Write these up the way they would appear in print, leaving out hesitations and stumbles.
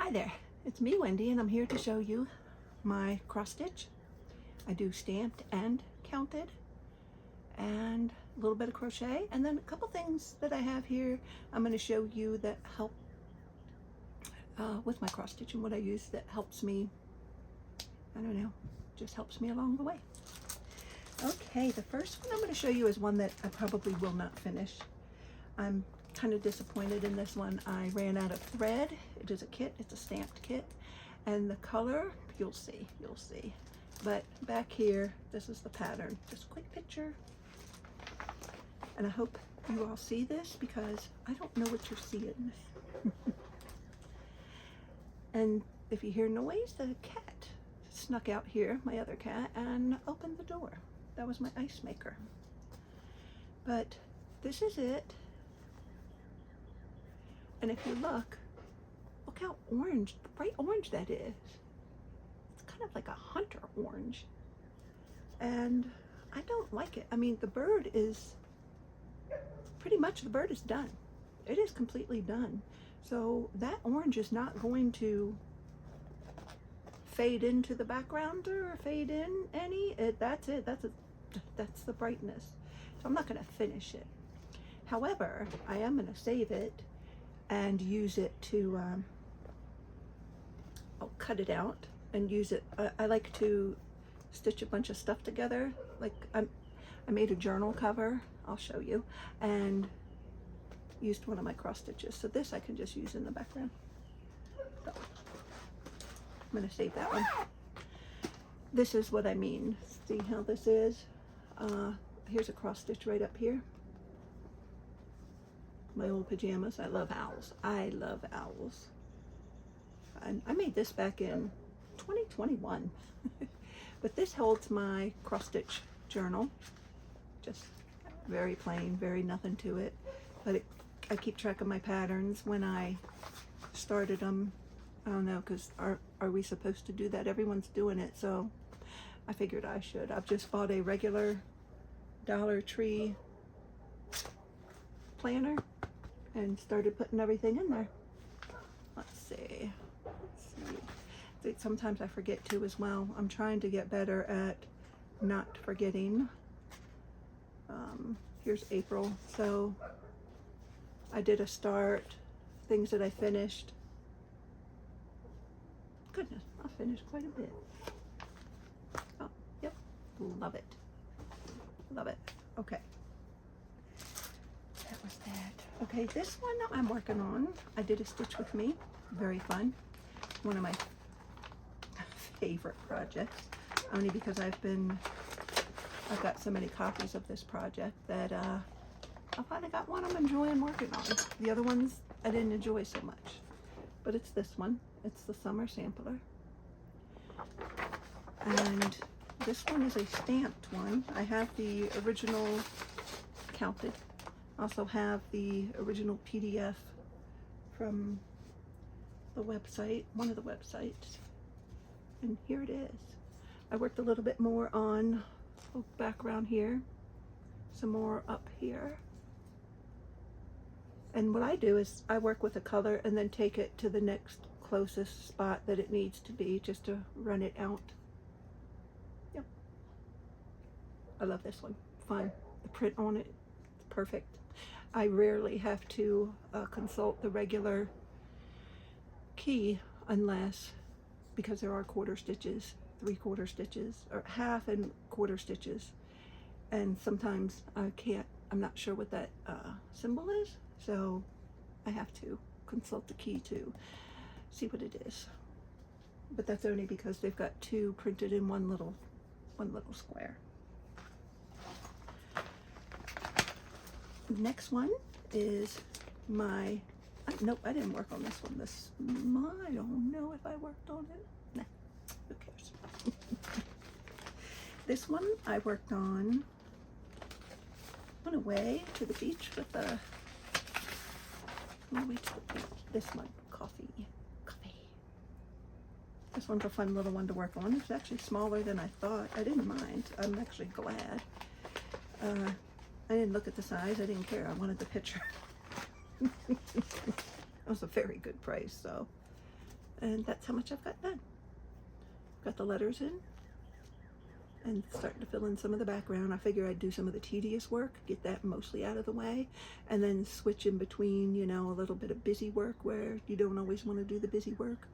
Hi there, it's me, Wendy, and I'm here to show you my cross stitch. I do stamped and counted, and a little bit of crochet, and then a couple things that I have here I'm going to show you that help with my cross stitch and what I use that helps me, I don't know, just helps me along the way. Okay, the first one I'm going to show you is one that I probably will not finish. I'm kind of disappointed in this one. I ran out of thread. It is a kit, it's a stamped kit, and the color, you'll see, but back here, this is the pattern. Just a quick picture, and I hope you all see this because I don't know what you're seeing. And if you hear noise, the cat snuck out here, my other cat, and opened the door. That was my ice maker. But this is it. And if you look how orange, bright orange that is. It's kind of like a hunter orange. And I don't like it. I mean, the bird is, pretty much the bird is done. It is completely done. So that orange is not going to fade into the background or fade in any. That's it. That's the brightness. So I'm not going to finish it. However, I am going to save it and use it to, I'll cut it out and use it. I like to stitch a bunch of stuff together. Like I made a journal cover, I'll show you, and used one of my cross stitches. So this I can just use in the background. So I'm going to save that one. This is what I mean. See how this is? Here's a cross stitch right up here. My old pajamas. I love owls. I love owls. And I made this back in 2021. But this holds my cross stitch journal. Just very plain, very nothing to it. But I keep track of my patterns when I started them. I don't know, because are we supposed to do that? Everyone's doing it, so I figured I should. I've just bought a regular Dollar Tree planner and started putting everything in there. Let's see. Sometimes I forget to as well. I'm trying to get better at not forgetting. Here's April. So I did a start, things that I finished. Goodness, I finished quite a bit. Oh, yep, love it. Love it. Okay. That was that. Okay, this one I'm working on. I did a Stitch With Me. Very fun. One of my favorite projects. Only because I've got so many copies of this project that I finally got one I'm enjoying working on. The other ones I didn't enjoy so much. But it's this one. It's the Summer Sampler. And this one is a stamped one. I have the original counted. I also have the original PDF from the website, one of the websites. And here it is. I worked a little bit more on background here, some more up here. And what I do is I work with a color and then take it to the next closest spot that it needs to be just to run it out. Yep. I love this one. Fun. The print on it, it's perfect. I rarely have to consult the regular key unless, because there are quarter stitches, 3/4 stitches, or half and quarter stitches. And sometimes I can't, I'm not sure what that symbol is. So I have to consult the key to see what it is. But that's only because they've got two printed in one little square. Next one is my, nope, I didn't work on this one. I don't know if I worked on it. Nah, who cares? This one I worked on, went away to the beach with the, this one, coffee. This one's a fun little one to work on. It's actually smaller than I thought. I didn't mind. I'm actually glad. I didn't look at the size. I didn't care. I wanted the picture. It was a very good price, so And that's how much I've got done. Got the letters in and starting to fill in some of the background. I figure I'd do some of the tedious work, get that mostly out of the way, and then switch in between, you know, a little bit of busy work where you don't always want to do the busy work,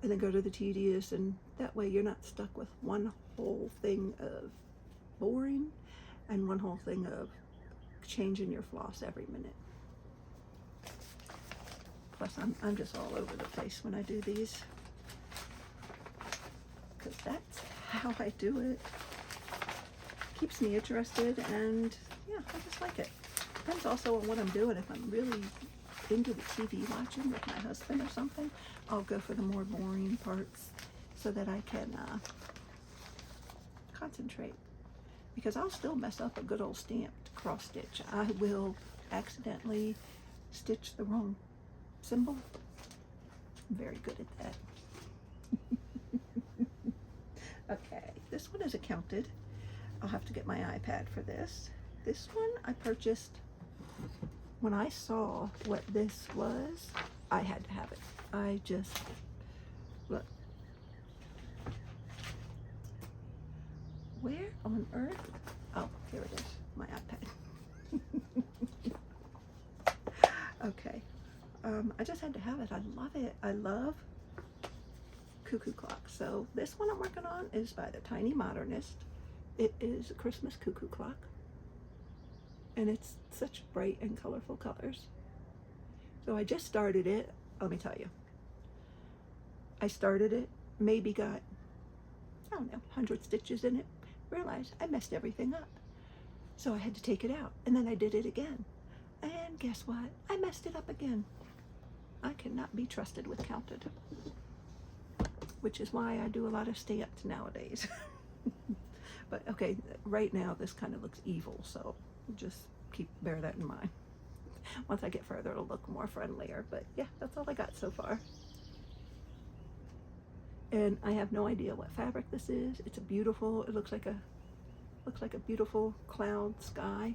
and then go to the tedious, and that way you're not stuck with one whole thing of boring and one whole thing of changing your floss every minute. Plus I'm just all over the place when I do these, because that's how I do it. Keeps me interested, and yeah, I just like it. Depends also on what I'm doing. If I'm really into the TV watching with my husband or something, I'll go for the more boring parts so that I can concentrate. Because I'll still mess up a good old stamped cross stitch. I will accidentally stitch the wrong symbol. I'm very good at that. Okay, this one is accounted. I'll have to get my iPad for this. This one I purchased when I saw what this was. I had to have it. I just, look. Where on earth? Oh, here it is, my iPad. Okay, I just had to have it. I love it. I love cuckoo clock. So this one I'm working on is by the Tiny Modernist. It is a Christmas cuckoo clock, and it's such bright and colorful colors. So I just started it. Let me tell you, I started it, maybe got, I don't know, 100 stitches in it, realized I messed everything up, so I had to take it out, and then I did it again, and guess what, I messed it up again. I cannot be trusted with counted, which is why I do a lot of stamped nowadays. But okay, right now this kind of looks evil, so just bear that in mind. Once I get further, it'll look more friendlier. But yeah, that's all I got so far. And I have no idea what fabric this is. It's a beautiful. It looks like a beautiful cloud sky.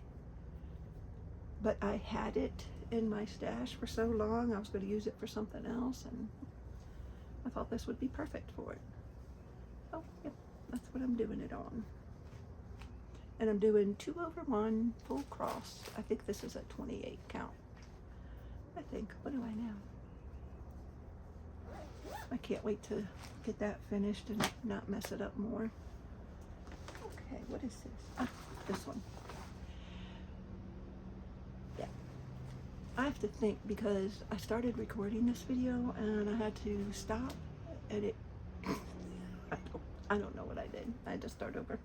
But I had it in my stash for so long. I was going to use it for something else, and I thought this would be perfect for it. Oh, yep, that's what I'm doing it on. And I'm doing 2/1 full cross. I think this is a 28 count. I think. What do I know? I can't wait to get that finished and not mess it up more. Okay, what is this? Ah, this one. Yeah. I have to think because I started recording this video and I had to stop, and it I don't know what I did. I had to start over.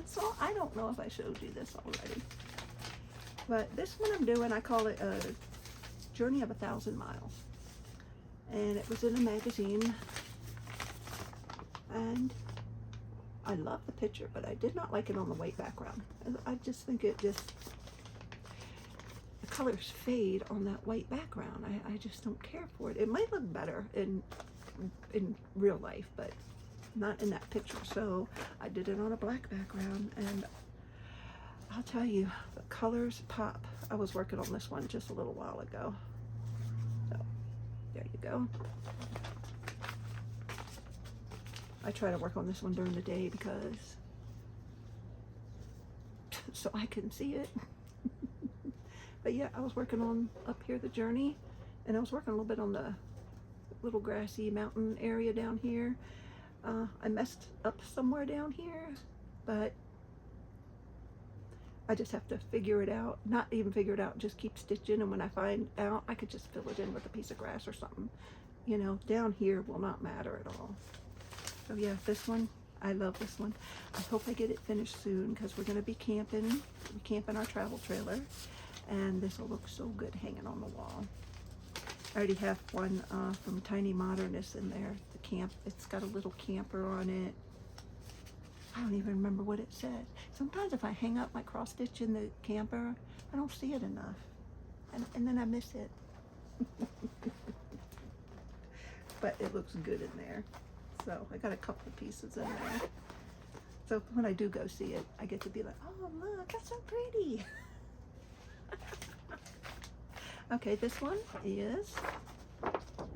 So I don't know if I showed you this already. But this one I'm doing, I call it a Journey of 1,000 Miles. And it was in a magazine. And I love the picture, but I did not like it on the white background. I just think it just, the colors fade on that white background. I just don't care for it. It might look better in real life, but not in that picture. So I did it on a black background, and I'll tell you, the colors pop. I was working on this one just a little while ago. So there you go. I try to work on this one during the day because so I can see it. But yeah, I was working on up here the journey, and I was working a little bit on the little grassy mountain area down here. I messed up somewhere down here, but I just have to figure it out. Not even figure it out, just keep stitching, and when I find out, I could just fill it in with a piece of grass or something. You know, down here will not matter at all. So yeah, this one, I love this one. I hope I get it finished soon because we're going to be camping. We're camping our travel trailer, and this will look so good hanging on the wall. I already have one from Tiny Modernist in there. The camp, it's got a little camper on it. I don't even remember what it said. Sometimes if I hang up my cross stitch in the camper, I don't see it enough, and then I miss it. But it looks good in there. So I got a couple pieces in there. So when I do go see it, I get to be like, oh look, that's so pretty. Okay, this one is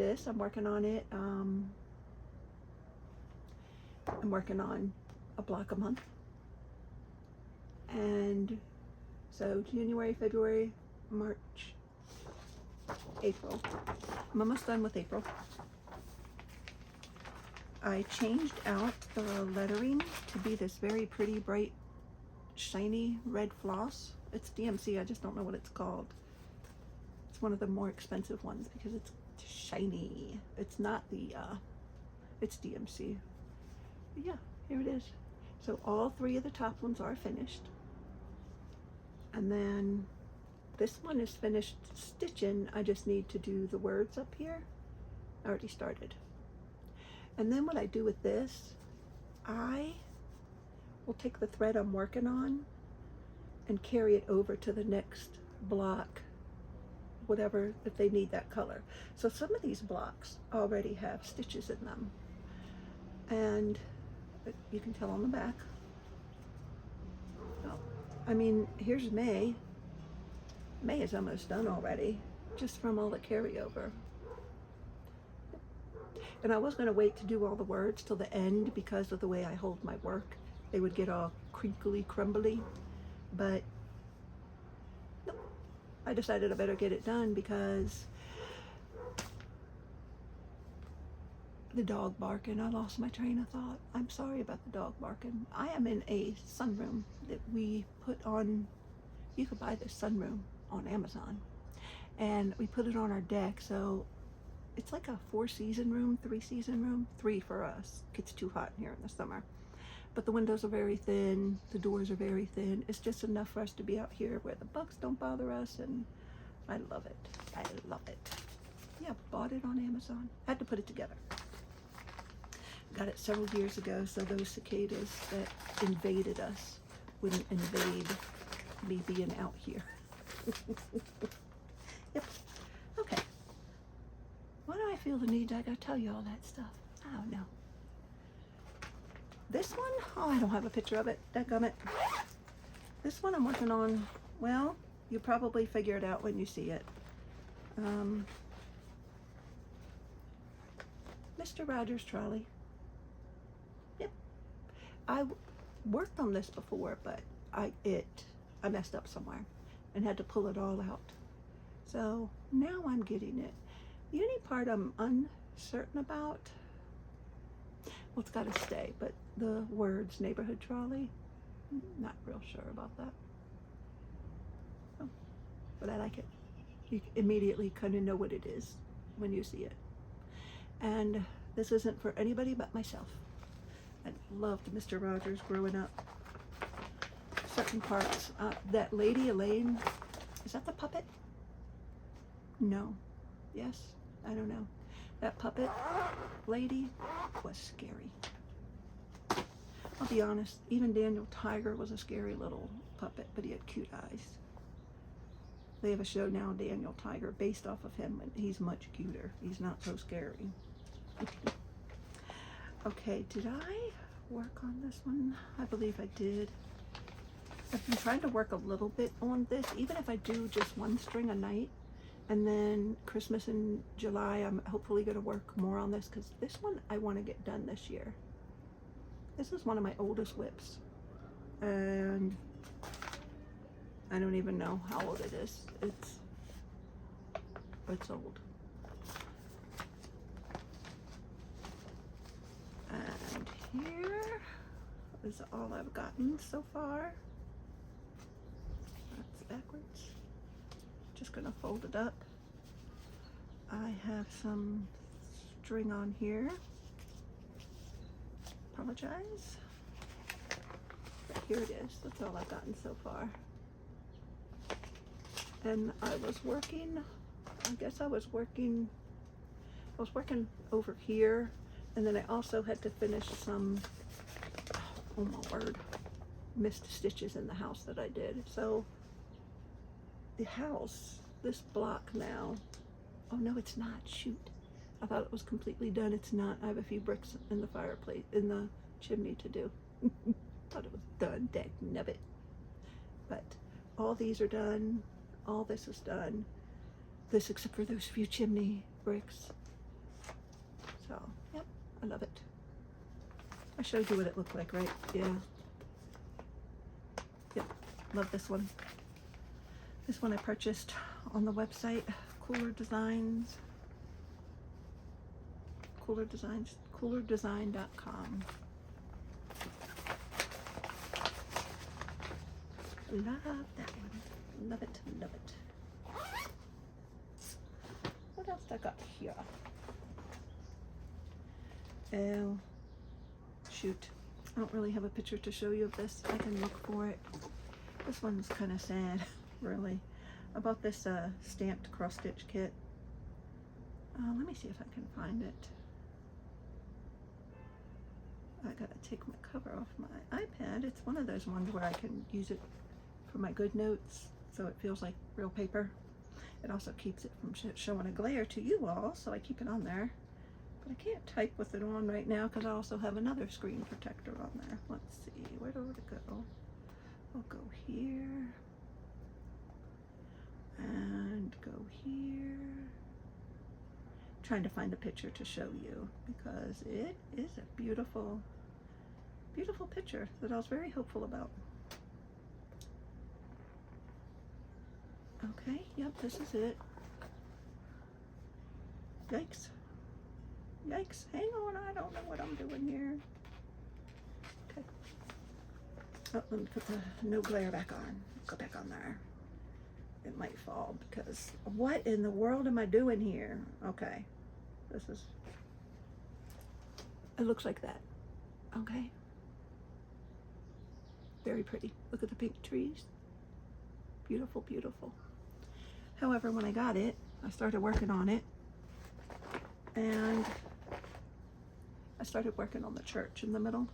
this. I'm working on it. I'm working on a block a month. And so January, February, March, April. I'm almost done with April. I changed out the lettering to be this very pretty, bright, shiny red floss. It's DMC, I just don't know what it's called. It's one of the more expensive ones because it's shiny. It's not the, it's DMC. But yeah, here it is. So all three of the top ones are finished. And then this one is finished stitching. I just need to do the words up here. I already started. And then what I do with this, I will take the thread I'm working on and carry it over to the next block, whatever, if they need that color. So some of these blocks already have stitches in them. And you can tell on the back. Oh, I mean, here's May. May is almost done already, just from all the carryover. And I was going to wait to do all the words till the end because of the way I hold my work. They would get all crinkly, crumbly. But no, I decided I better get it done because the dog barking. I lost my train of thought. I'm sorry about the dog barking. I am in a sunroom that we put on. You could buy this sunroom on Amazon. And we put it on our deck, so it's like a 4-season room, 3-season room. 3 for us. It gets too hot in here in the summer. But the windows are very thin, the doors are very thin. It's just enough for us to be out here where the bugs don't bother us, and I love it. I love it. Yeah, bought it on Amazon. Had to put it together. Got it several years ago, so those cicadas that invaded us wouldn't invade me being out here. Yep. Okay. Why do I feel the need? I gotta tell you all that stuff. I don't know. This one, oh, I don't have a picture of it. Dadgummit. This one I'm working on, well, you'll probably figure it out when you see it. Mr. Rogers' trolley. Yep. I worked on this before, but I messed up somewhere and had to pull it all out. So now I'm getting it. The only part I'm uncertain about, well, it's got to stay, but the words neighborhood trolley, not real sure about that. Oh, but I like it. You immediately kind of know what it is when you see it. And this isn't for anybody but myself. I loved Mr. Rogers growing up. Certain parts. That lady Elaine, is that the puppet? No. Yes? I don't know. That puppet lady was scary. I'll be honest, even Daniel Tiger was a scary little puppet, but he had cute eyes. They have a show now, Daniel Tiger, based off of him, and he's much cuter. He's not so scary. Okay, did I work on this one? I believe I did. I've been trying to work a little bit on this, even if I do just one string a night. And then Christmas in July, I'm hopefully going to work more on this because this one I want to get done this year. This is one of my oldest WIPS. And I don't even know how old it is. It's old. And here is all I've gotten so far. That's backwards. Just gonna fold it up. I have some string on here. Apologize. But here it is. That's all I've gotten so far. And I was working, I guess I was working over here, and then I also had to finish some, oh my word, missed stitches in the house that I did. So the house, this block now, oh no, it's not, shoot. I thought it was completely done. It's not. I have a few bricks in the fireplace, in the chimney to do. Thought it was done, dagnabbit. But all these are done. All this is done. This, except for those few chimney bricks. So, yep, I love it. I showed you what it looked like, right? Yeah. Yep, love this one. This one I purchased on the website, coolerdesign.com. Love that one. Love it, love it. What else I got here? Oh, shoot. I don't really have a picture to show you of this. I can look for it. This one's kind of sad, really. I bought this stamped cross-stitch kit. Let me see if I can find it. I gotta take my cover off my iPad. It's one of those ones where I can use it for my good notes, so it feels like real paper. It also keeps it from showing a glare to you all, so I keep it on there. But I can't type with it on right now because I also have another screen protector on there. Let's see, where do it go? I'll go here and go here. Trying to find a picture to show you because it is a beautiful, beautiful picture that I was very hopeful about. Okay, yep, this is it. Yikes. Yikes, hang on, I don't know what I'm doing here. Okay. Oh, let me put the no glare back on. Go back on there. It might fall because what in the world am I doing here? Okay, this is, it looks like that. Okay. Very pretty. Look at the pink trees. Beautiful, beautiful. However, when I got it, I started working on it, and I started working on the church in the middle.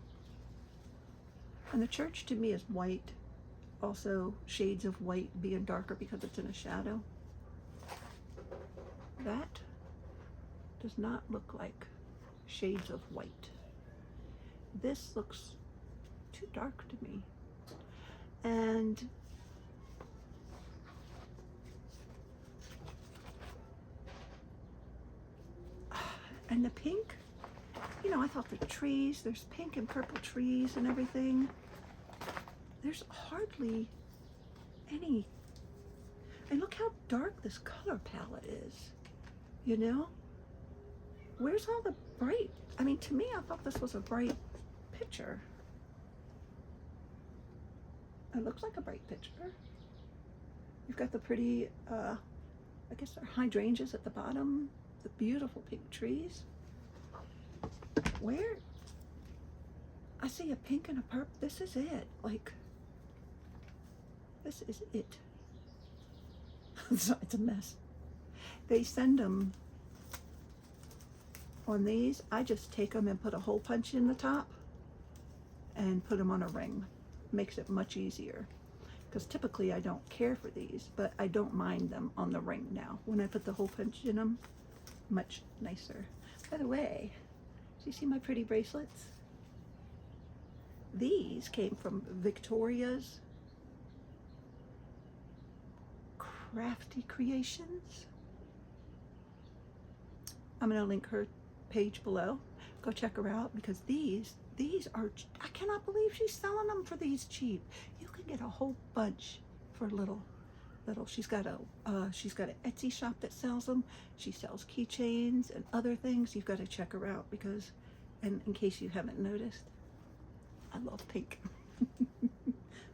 And the church to me is white, also shades of white being darker because it's in a shadow. That does not look like shades of white. This looks too dark to me. And the pink, you know, I thought the trees, there's pink and purple trees and everything. There's hardly any, and look how dark this color palette is, you know? Where's all the bright, I mean, to me, I thought this was a bright picture. It looks like a bright picture. You've got the pretty, I guess they're hydrangeas at the bottom, the beautiful pink trees. Where? I see a pink and a purple. This is it. Like, this is it. It's a mess. They send them on these. I just take them and put a hole punch in the top and put them on a ring. Makes it much easier. Because typically I don't care for these, but I don't mind them on the ring now. When I put the hole punch in them, much nicer. By the way, do you see my pretty bracelets? These came from Victoria's Crafty Creations. I'm going to link her page below. Go check her out because these are, I cannot believe she's selling them for these cheap. You can get a whole bunch for little. She's got an Etsy shop that sells them. She sells keychains and other things. You've got to check her out because, and in case you haven't noticed, I love pink.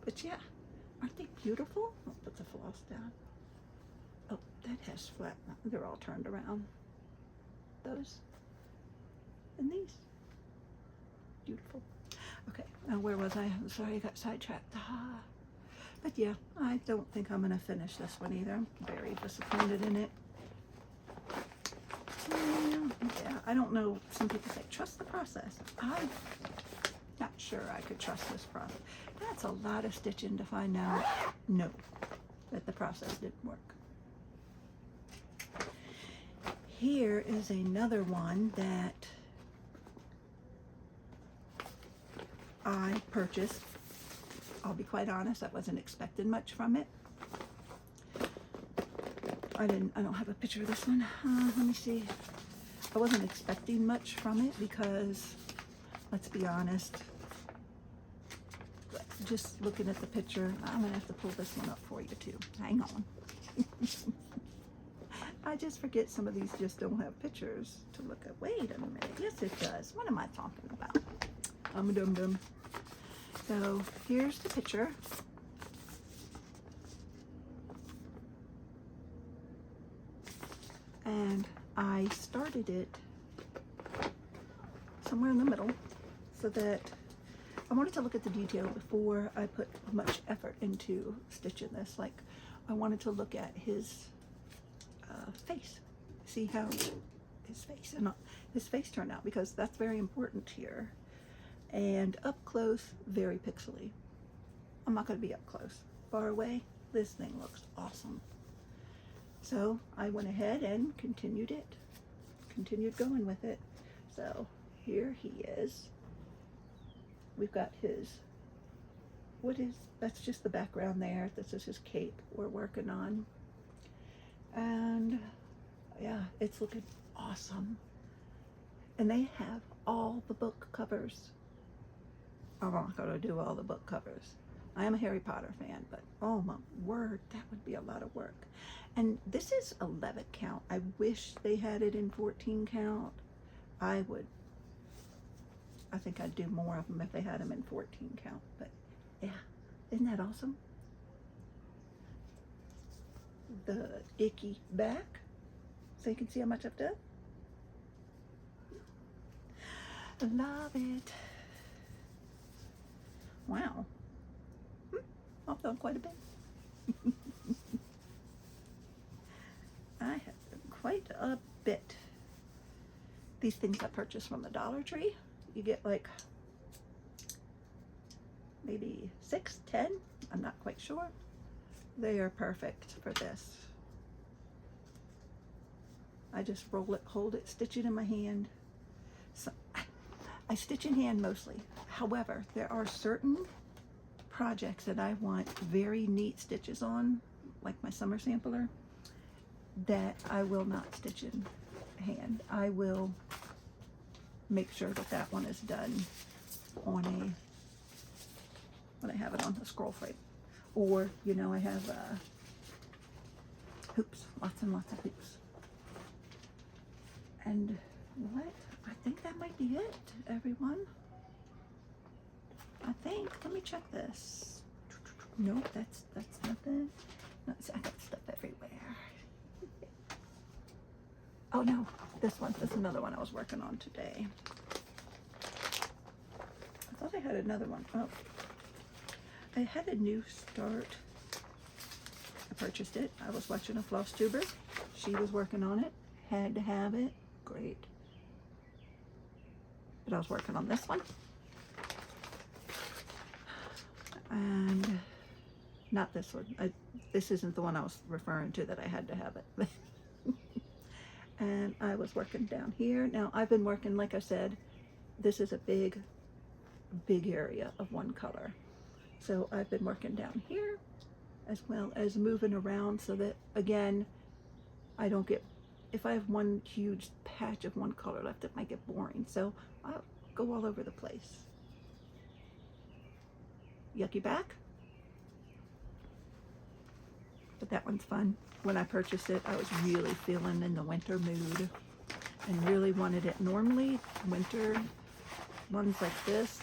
But yeah, aren't they beautiful? I'll put the floss down. Oh, that has flat, they're all turned around. Those and these. Beautiful. Okay, now where was I? I'm sorry, I got sidetracked. But yeah, I don't think I'm going to finish this one either. I'm very disappointed in it. Yeah, I don't know. Some people say, trust the process. I'm not sure I could trust this process. That's a lot of stitching to find out, no, that the process didn't work. Here is another one that I purchased. I'll be quite honest, I wasn't expecting much from it. I don't have a picture of this one. Let me see. I wasn't expecting much from it because, let's be honest, just looking at the picture, I'm gonna have to pull this one up for you too. Hang on. I just forget some of these just don't have pictures to look at. Wait a minute. Yes, it does. What am I talking about? I'm a dum-dum. So here's the picture. And I started it somewhere in the middle so that I wanted to look at the detail before I put much effort into stitching this. Like, I wanted to look at his face, see how his face turned out, because that's very important here. And up close, very pixely. I'm not going to be up close. Far away, this thing looks awesome. So I went ahead and continued going with it. So here he is. We've got his, that's just the background there. This is his cape we're working on. And yeah, it's looking awesome. And they have all the book covers. I'm not going to do all the book covers. I am a Harry Potter fan, but oh my word, that would be a lot of work. And this is 11 count. I wish they had it in 14 count. I think I'd do more of them if they had them in 14 count. But yeah, isn't that awesome? The icky back, so you can see how much I've done. Love it. Wow. I've done quite a bit. I have done quite a bit. These things I purchased from the Dollar Tree. You get like maybe 6, 10, I'm not quite sure. They are perfect for this. I just roll it, hold it, stitch it in my hand. So, I stitch in hand mostly. However, there are certain projects that I want very neat stitches on, like my summer sampler, that I will not stitch in hand. I will make sure that that one is done on when I have it on the scroll frame. Or, you know, I have hoops, lots and lots of hoops. And what? I think that might be it, everyone. I think. Let me check this. Nope, that's nothing. No, I got stuff everywhere. Oh no, this one. That's another one I was working on today. I thought I had another one. Oh, I had a new start. I purchased it. I was watching a Flosstuber. She was working on it. Had to have it. Great. But I was working on this one. And not this one. This isn't the one I was referring to that I had to have it. And I was working down here. Now I've been working, like I said, this is a big area of one color. So I've been working down here as well as moving around so that, again, I don't get, if I have one huge patch of one color left, it might get boring. So I'll go all over the place. Yucky back. But that one's fun. When I purchased it, I was really feeling in the winter mood and really wanted it. Normally, winter ones like this,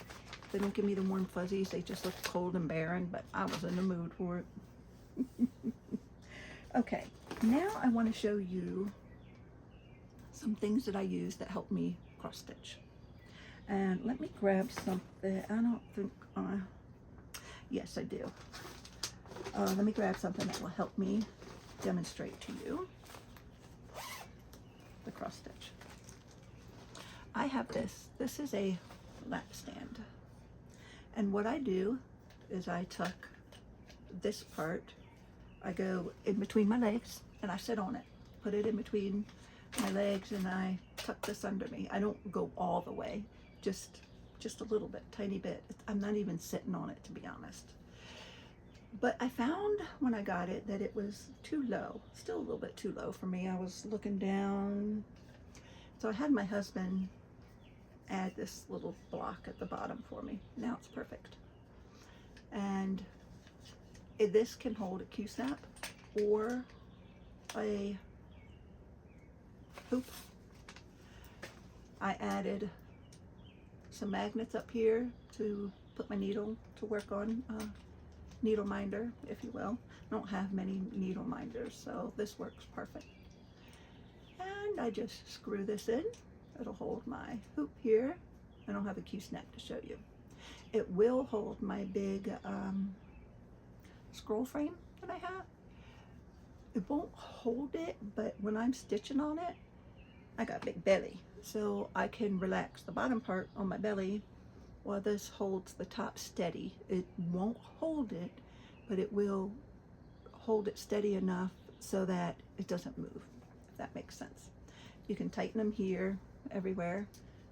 they don't give me the warm fuzzies. They just look cold and barren, but I was in the mood for it. Okay, now I want to show you some things that I use that help me cross stitch. And let me grab something. I don't think, yes, I do. Let me grab something that will help me demonstrate to you the cross stitch. I have this. This is a lap stand. And what I do is I tuck this part, I go in between my legs and I sit on it. Put it in between my legs and I tuck this under me. I don't go all the way, just a little bit, tiny bit. I'm not even sitting on it, to be honest. But I found when I got it that it was too low, still a little bit too low for me. I was looking down So I had my husband add this little block at the bottom for me. Now it's perfect. And this can hold a Q-snap or a hoop. I added some magnets up here to put my needle to work on, needle minder, if you will. I don't have many needle minders, so this works perfect. And I just screw this in. It'll hold my hoop here. I don't have a Q-snap to show you. It will hold my big scroll frame that I have. It won't hold it, but when I'm stitching on it, I got a big belly, so I can relax the bottom part on my belly while this holds the top steady. It won't hold it, but it will hold it steady enough so that it doesn't move, if that makes sense. You can tighten them here, everywhere.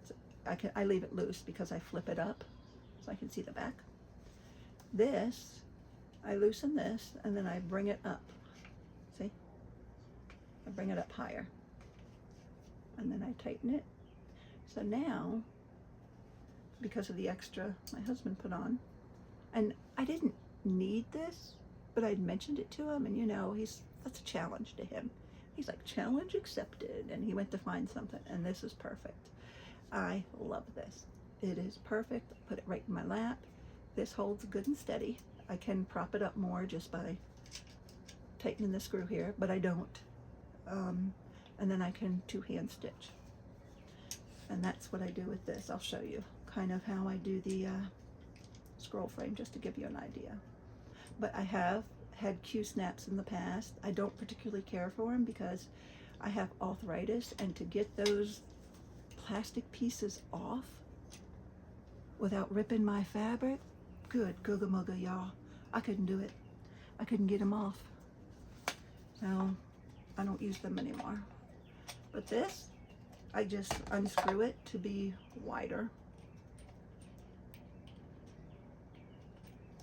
So I leave it loose because I flip it up so I can see the back. This, I loosen this and then I bring it up. See? I bring it up higher. And then I tighten it. So now, because of the extra my husband put on, and I didn't need this, but I'd mentioned it to him, and you know, that's a challenge to him. He's like, challenge accepted, and he went to find something, and this is perfect. I love this. It is perfect. Put it right in my lap. This holds good and steady. I can prop it up more just by tightening the screw here, but I don't. And then I can two-hand stitch. And that's what I do with this. I'll show you kind of how I do the scroll frame, just to give you an idea. But I have had Q-snaps in the past. I don't particularly care for them because I have arthritis, and to get those plastic pieces off without ripping my fabric, good googa mooga, y'all. I couldn't do it. I couldn't get them off. So I don't use them anymore. But this, I just unscrew it to be wider.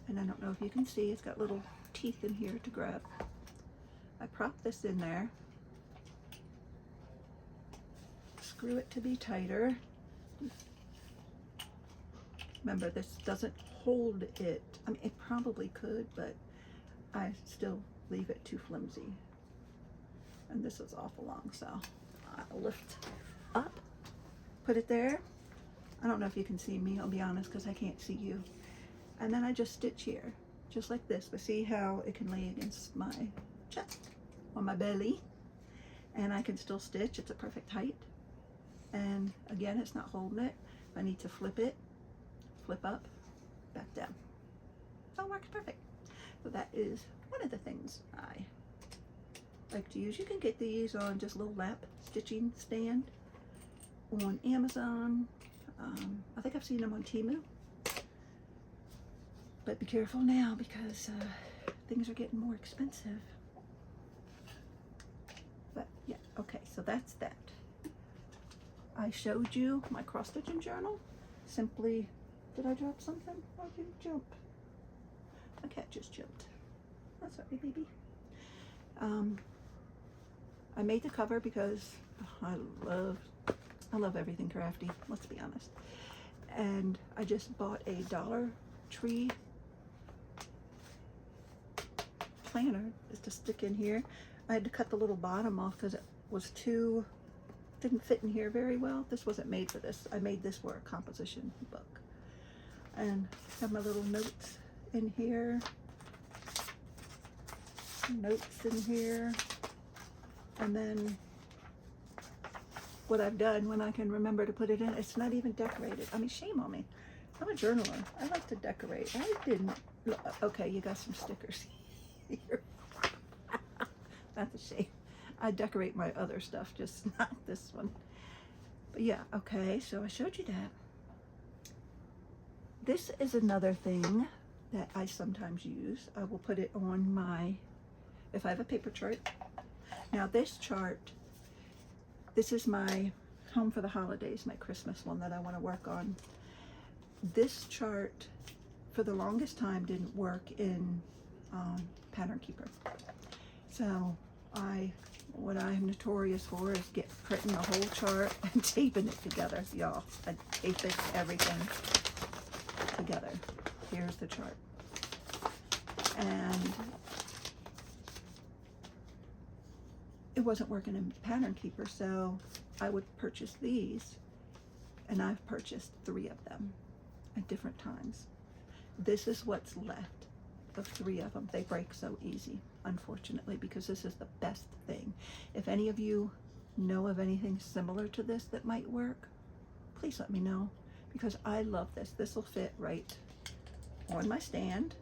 And I don't know if you can see, it's got little teeth in here to grab. I prop this in there, screw it to be tighter. Remember, this doesn't hold it. I mean, it probably could, but I still leave it too flimsy. And this is awful long, so I'll lift up, put it there. I don't know if you can see me, I'll be honest, because I can't see you. And then I just stitch here, just like this. But see how it can lay against my chest, on my belly, and I can still stitch. It's a perfect height. And again, it's not holding it. I need to flip it, flip up, back down. So it works perfect. So that is one of the things I like to use. You can get these on just a little lap stitching stand on Amazon. I think I've seen them on Temu. But be careful now because things are getting more expensive. But yeah, okay, so that's that. I showed you my cross-stitching journal. Simply, did I drop something? I didn't jump. My cat just jumped. That's sorry, baby. I made the cover because I love everything crafty, let's be honest. And I just bought a Dollar Tree planner just to stick in here. I had to cut the little bottom off because it was didn't fit in here very well. This wasn't made for this. I made this for a composition book. And have my little notes in here. Notes in here. And then what I've done when I can remember to put it in, it's not even decorated. I mean, shame on me. I'm a journaler. I like to decorate. I didn't. Okay, you got some stickers here. That's a shame. I decorate my other stuff, just not this one. But yeah, okay, so I showed you that. This is another thing that I sometimes use. I will put it on my, if I have a paper chart. Now this chart, this is my home for the holidays, my Christmas one that I want to work on. This chart, for the longest time, didn't work in Pattern Keeper. So I what I'm notorious for is printing a whole chart and taping it together, y'all. I tape it, everything together. Here's the chart. And it wasn't working in Pattern Keeper, so I would purchase these, and I've purchased 3 of them at different times. This is what's left of 3 of them. They break so easy, unfortunately, because this is the best thing. If any of you know of anything similar to this that might work, please let me know, because I love this. This will fit right on my stand,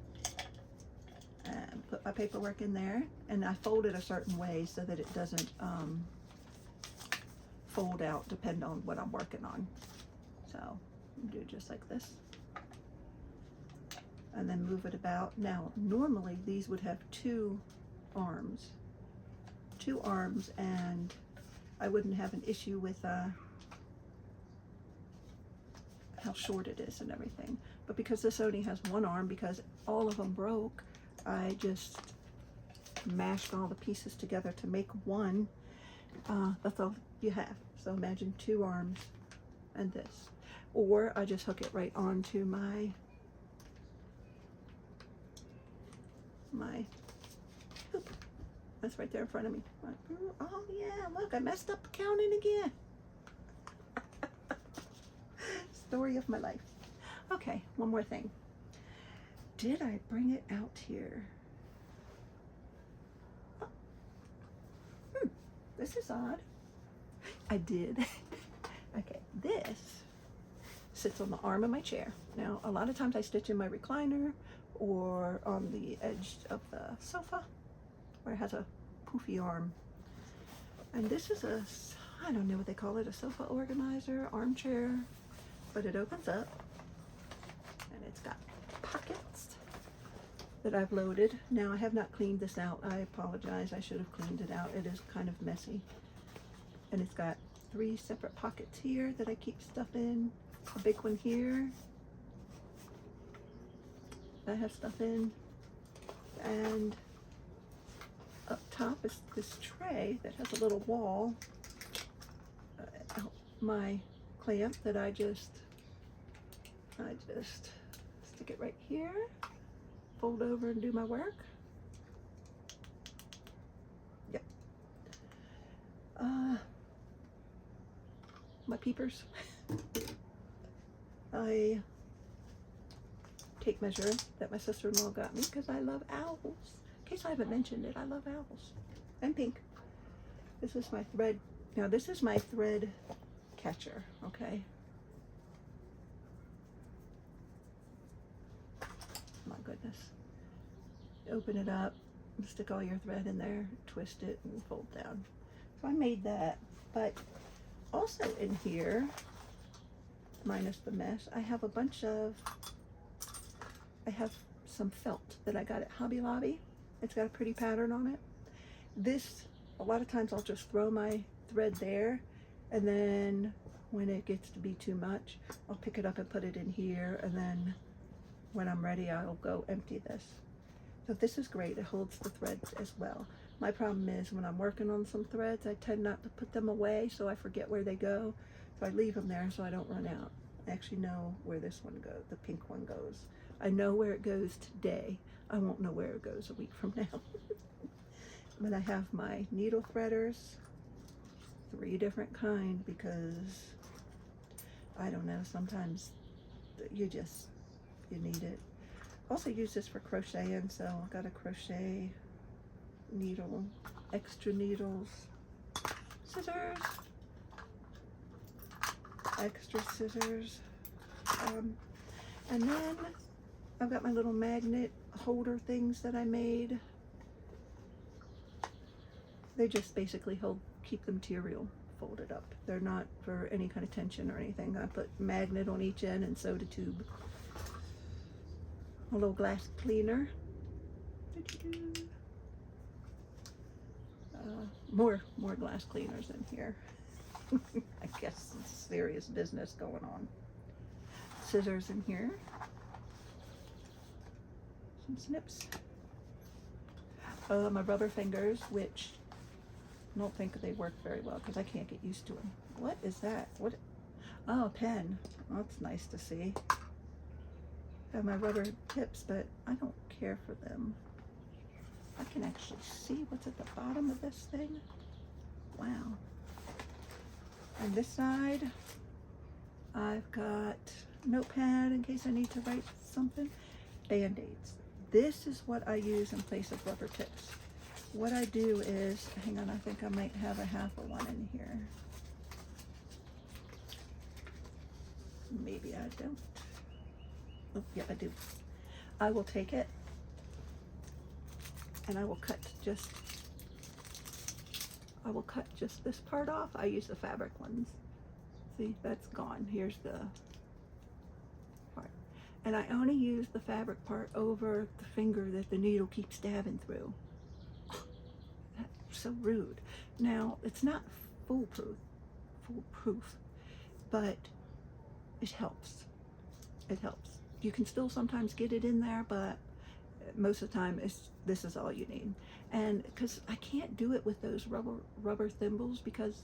and put my paperwork in there, and I fold it a certain way so that it doesn't fold out depending on what I'm working on. So do it just like this, and then move it about. Now normally these would have 2 arms, and I wouldn't have an issue with how short it is and everything, but because this only has 1 arm, because all of them broke, I just mashed all the pieces together to make one. That's all you have. So imagine 2 arms and this, or I just hook it right onto my hoop. That's right there in front of me. Oh yeah, look, I messed up counting again. Story of my life. Okay, one more thing. Did I bring it out here? Oh. This is odd. I did. Okay, this sits on the arm of my chair. Now, a lot of times I stitch in my recliner or on the edge of the sofa where it has a poofy arm. And this is I don't know what they call it, a sofa organizer, armchair, but it opens up and it's got pockets that I've loaded. Now I have not cleaned this out. I apologize. I should have cleaned it out. It is kind of messy. And it's got 3 separate pockets here that I keep stuff in. A big one here that I have stuff in. And up top is this tray that has a little wall. My clamp that I just stick it right here, fold over and do my work. Yep. My peepers. I tape measure that my sister-in-law got me because I love owls. In case I haven't mentioned it, I love owls. And pink. This is my thread. Now this is my thread catcher, okay? My goodness. Open it up, stick all your thread in there, twist it and fold down. So I made that, but also in here, minus the mesh, I have some felt that I got at Hobby Lobby. It's got a pretty pattern on it. This, a lot of times I'll just throw my thread there, and then when it gets to be too much, I'll pick it up and put it in here, and then when I'm ready, I'll go empty this. So this is great. It holds the threads as well. My problem is when I'm working on some threads, I tend not to put them away, so I forget where they go. So I leave them there so I don't run out. I actually know where this one goes, the pink one goes. I know where it goes today. I won't know where it goes a week from now. But I have my needle threaders, 3 different kinds, because I don't know, sometimes you need it. Also use this for crocheting, so I've got a crochet needle, extra needles, scissors, extra scissors, and then I've got my little magnet holder things that I made. They just basically keep the material folded up. They're not for any kind of tension or anything. I put magnet on each end and sewed a tube. A little glass cleaner. More glass cleaners in here. I guess some serious business going on. Scissors in here. Some snips. My rubber fingers, which I don't think they work very well because I can't get used to them. What is that? What? Oh, a pen. Well, that's nice to see. I have my rubber tips, but I don't care for them. I can actually see what's at the bottom of this thing. Wow. On this side, I've got notepad in case I need to write something. Band-aids. This is what I use in place of rubber tips. What I do is, hang on, I think I might have a half of one in here. Maybe I don't. Oh, yeah, I do. I will take it and I will cut just this part off. I use the fabric ones. See, that's gone. Here's the part. And I only use the fabric part over the finger that the needle keeps stabbing through. That's so rude. Now, it's not foolproof, but it helps. It helps. You can still sometimes get it in there, but most of the time this is all you need. And because I can't do it with those rubber thimbles because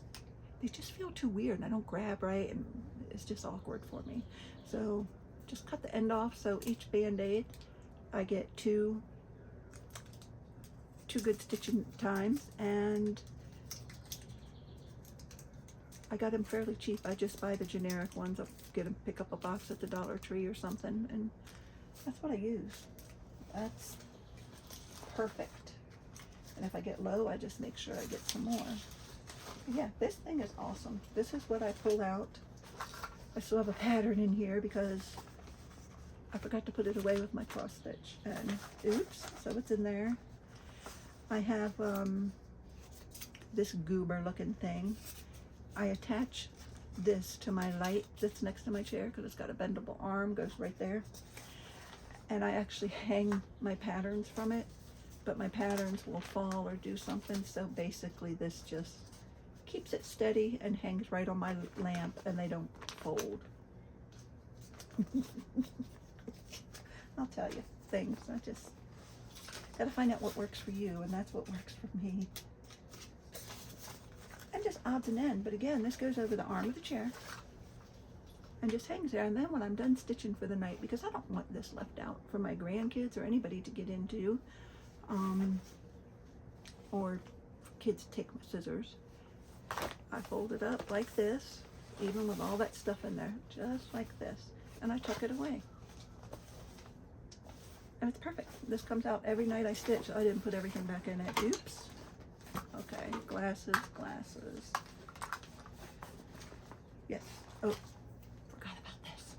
they just feel too weird and I don't grab right and it's just awkward for me. So just cut the end off. So each band-aid I get two good stitching times, and I got them fairly cheap. I just buy the generic ones. I'll pick up a box at the Dollar Tree or something, and that's what I use. That's perfect. And if I get low, I just make sure I get some more. Yeah, this thing is awesome. This is what I pull out. I still have a pattern in here because I forgot to put it away with my cross stitch, and oops, so it's in there. I have this goober looking thing. I attach this to my light that's next to my chair because it's got a bendable arm, goes right there. And I actually hang my patterns from it, but my patterns will fall or do something. So basically this just keeps it steady and hangs right on my lamp and they don't fold. I'll tell you things. I just gotta find out what works for you, and that's what works for me. And just odds and ends, but again, this goes over the arm of the chair and just hangs there. And then when I'm done stitching for the night, because I don't want this left out for my grandkids or anybody to get into, or kids to take my scissors, I fold it up like this, even with all that stuff in there, just like this, and I tuck it away. And it's perfect. This comes out every night I stitch. I didn't put everything back in it. Oops. Okay, glasses. Yes. Oh, forgot about this.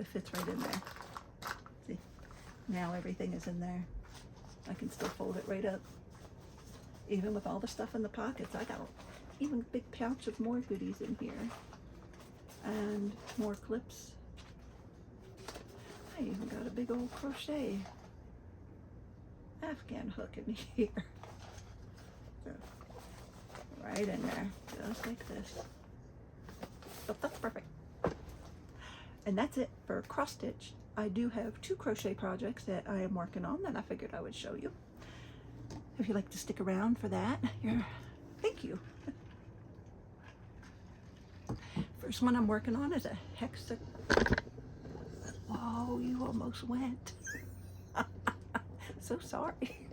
It fits right in there. See, now everything is in there. I can still fold it right up. Even with all the stuff in the pockets, I got even a big pouch of more goodies in here. And more clips. I even got a big old crochet Afghan hook in here. So, right in there, just like this. So that's perfect. And that's it for cross stitch. I do have 2 crochet projects that I am working on that I figured I would show you. If you'd like to stick around for that, thank you. First one I'm working on is a hexa. Whoa, you almost went. So sorry.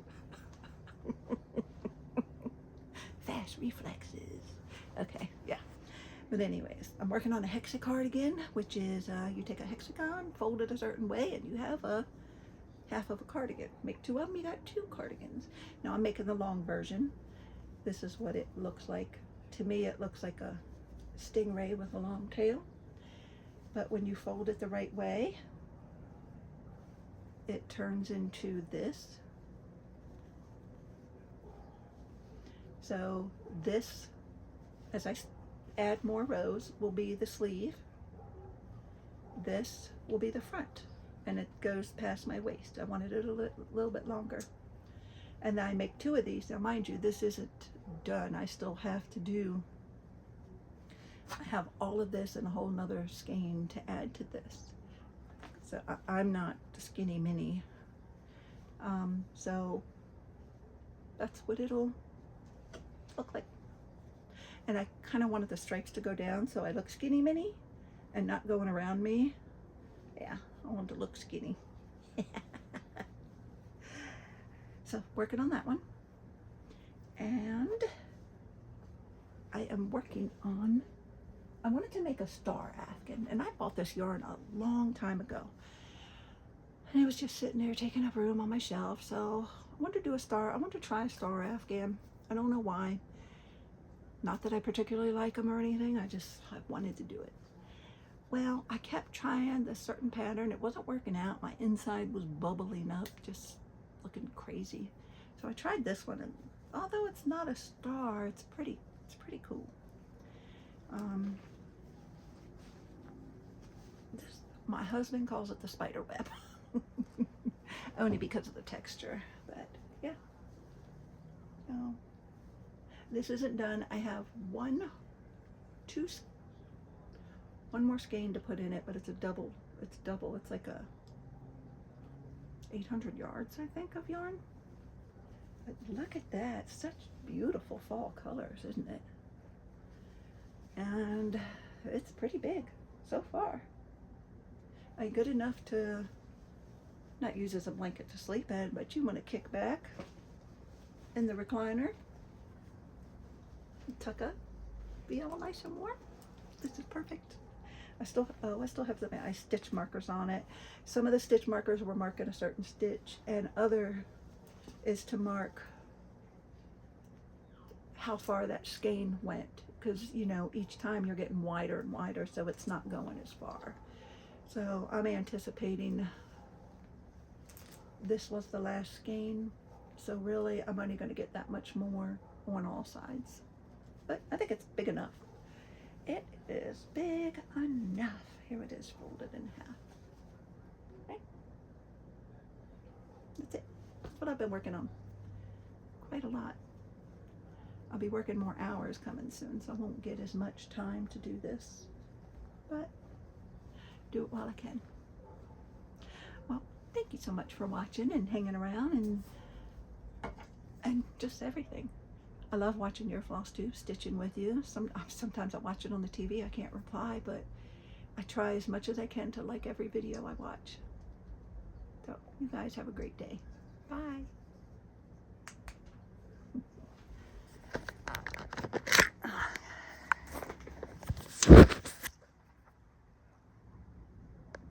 Fast reflexes. Okay, yeah. But anyways, I'm working on a hexa cardigan, which is you take a hexagon, fold it a certain way, and you have a half of a cardigan. Make 2 of them, you got 2 cardigans. Now I'm making the long version. This is what it looks like. To me, it looks like a stingray with a long tail. But when you fold it the right way, it turns into this. So this, as I add more rows, will be the sleeve. This will be the front, and it goes past my waist. I wanted it a little bit longer. And then I make 2 of these. Now mind you, this isn't done. I still have to do, I have all of this and a whole nother skein to add to this. So I'm not the skinny mini. So that's what it'll look like. And I kind of wanted the stripes to go down so I look skinny mini and not going around me. Yeah, I want to look skinny. So working on that one. And I am working on, I wanted to make a star afghan, and I bought this yarn a long time ago. And it was just sitting there taking up room on my shelf. So I wanted to do a star, I wanted to try a star afghan. I don't know why. Not that I particularly like them or anything, I wanted to do it. Well, I kept trying this certain pattern. It wasn't working out. My inside was bubbling up, just looking crazy. So I tried this one, and although it's not a star, it's pretty cool. My husband calls it the spider web, only because of the texture. But yeah, no, this isn't done. I have one more skein to put in it, but it's double. It's like a 800 yards, I think, of yarn. But look at that, such beautiful fall colors, isn't it? And it's pretty big so far. Good enough to not use as a blanket to sleep in, but you want to kick back in the recliner, tuck up, be all nice and warm. This is perfect. I still have my stitch markers on it. Some of the stitch markers were marking a certain stitch, and other is to mark how far that skein went, because you know each time you're getting wider and wider, so it's not going as far. So I'm anticipating this was the last skein, so really I'm only going to get that much more on all sides, but I think it's big enough. It is big enough. Here it is, folded in half. Okay. That's it. That's what I've been working on. Quite a lot. I'll be working more hours coming soon, so I won't get as much time to do this. But do it while I can. Well, thank you so much for watching and hanging around and just everything. I love watching your Flosstube, stitching with you. Sometimes I watch it on the TV, I can't reply, but I try as much as I can to like every video I watch. So you guys have a great day. Bye.